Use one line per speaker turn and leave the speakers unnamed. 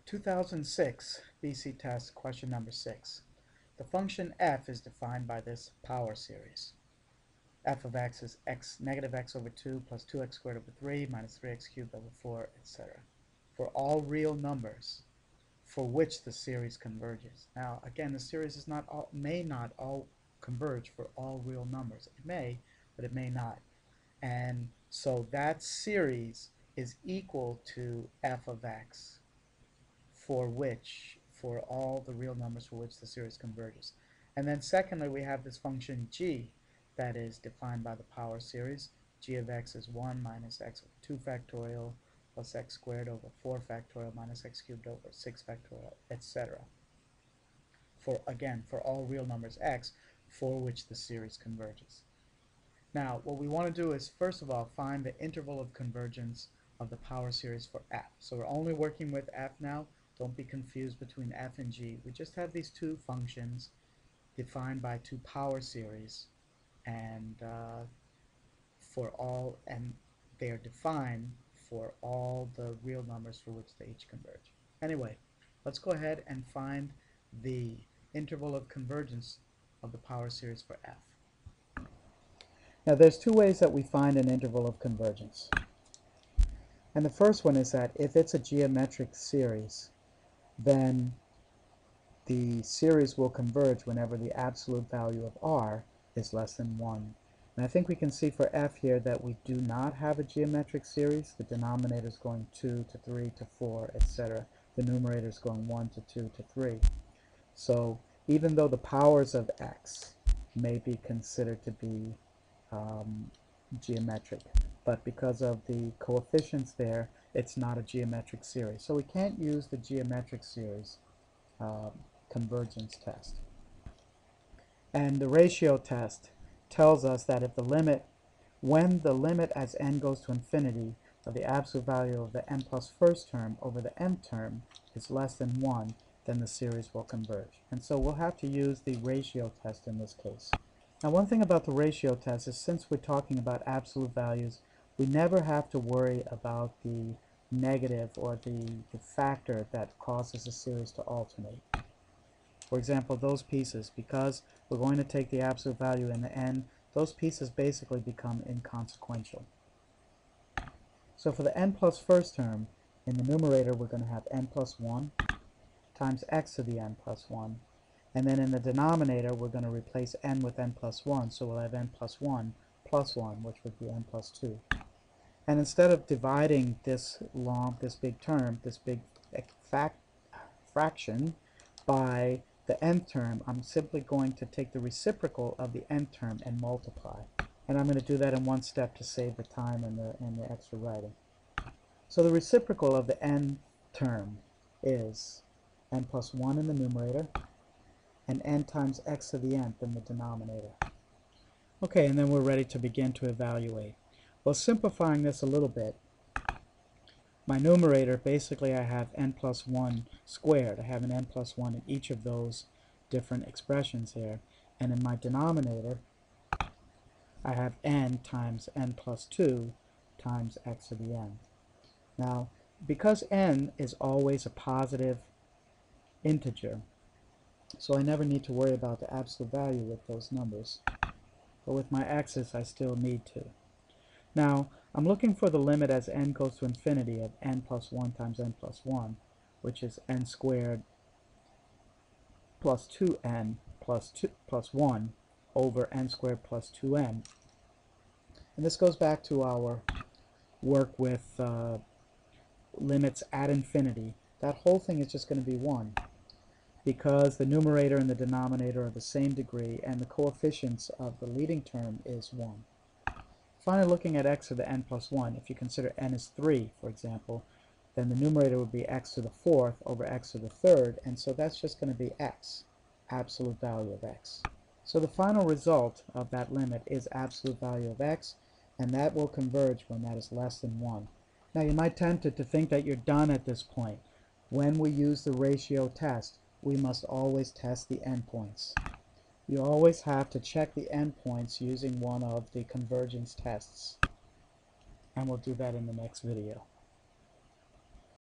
2006 BC test question number 6. The function f is defined by this power series. F of x is negative x over 2 plus 2x squared over 3 minus 3x cubed over 4, etc. For all real numbers for which the series converges. Now again, the series is may not all converge for all real numbers. It may, but it may not. And so that series is equal to f of x for all the real numbers for which the series converges. And then secondly, we have this function g that is defined by the power series. G of x is 1 minus x over 2 factorial plus x squared over 4 factorial minus x cubed over 6 factorial, etc. For all real numbers x for which the series converges. Now, what we want to do is, first of all, find the interval of convergence of the power series for f. So we're only working with f now. Don't be confused between f and g. We just have these two functions defined by two power series, and they are defined for all the real numbers for which they each converge. Anyway, let's go ahead and find the interval of convergence of the power series for f. Now there's two ways that we find an interval of convergence. And the first one is that if it's a geometric series, then the series will converge whenever the absolute value of r is less than 1. And I think we can see for f here that we do not have a geometric series. The denominator is going 2 to 3 to 4, etc. The numerator is going 1 to 2 to 3. So even though the powers of x may be considered to be geometric, but because of the coefficients there, it's not a geometric series. So we can't use the geometric series convergence test. And the ratio test tells us that if when the limit as n goes to infinity of the absolute value of the n plus first term over the nth term is less than 1, then the series will converge. And so we'll have to use the ratio test in this case. Now, one thing about the ratio test is, since we're talking about absolute values, we never have to worry about the negative or the factor that causes the series to alternate. For example, those pieces, because we're going to take the absolute value in the n, those pieces basically become inconsequential. So for the n plus first term, in the numerator we're going to have n plus 1 times x to the n plus 1. And then in the denominator, we're going to replace n with n plus 1, so we'll have n plus 1, which would be n plus 2. And instead of dividing this big term, this big fraction, by the nth term, I'm simply going to take the reciprocal of the nth term and multiply. And I'm going to do that in one step to save the time and the extra writing. So the reciprocal of the nth term is n plus 1 in the numerator, and n times x to the nth in the denominator. Okay, and then we're ready to begin to evaluate. Well, simplifying this a little bit, my numerator, basically I have n plus 1 squared. I have an n plus 1 in each of those different expressions here. And in my denominator, I have n times n plus 2 times x to the n. Now, because n is always a positive integer, so I never need to worry about the absolute value with those numbers. But with my x's, I still need to. Now, I'm looking for the limit as n goes to infinity of n plus 1 times n plus 1, which is n squared plus 2n plus 1 over n squared plus 2n. And this goes back to our work with limits at infinity. That whole thing is just going to be 1. Because the numerator and the denominator are the same degree, and the coefficients of the leading term is 1. Finally, looking at x to the n plus 1, if you consider n is 3, for example, then the numerator would be x to the 4th over x to the 3rd, and so that's just going to be x, absolute value of x. So the final result of that limit is absolute value of x, and that will converge when that is less than 1. Now, you might be tempted to think that you're done at this point. When we use the ratio test, we must always test the endpoints. You always have to check the endpoints using one of the convergence tests. And we'll do that in the next video.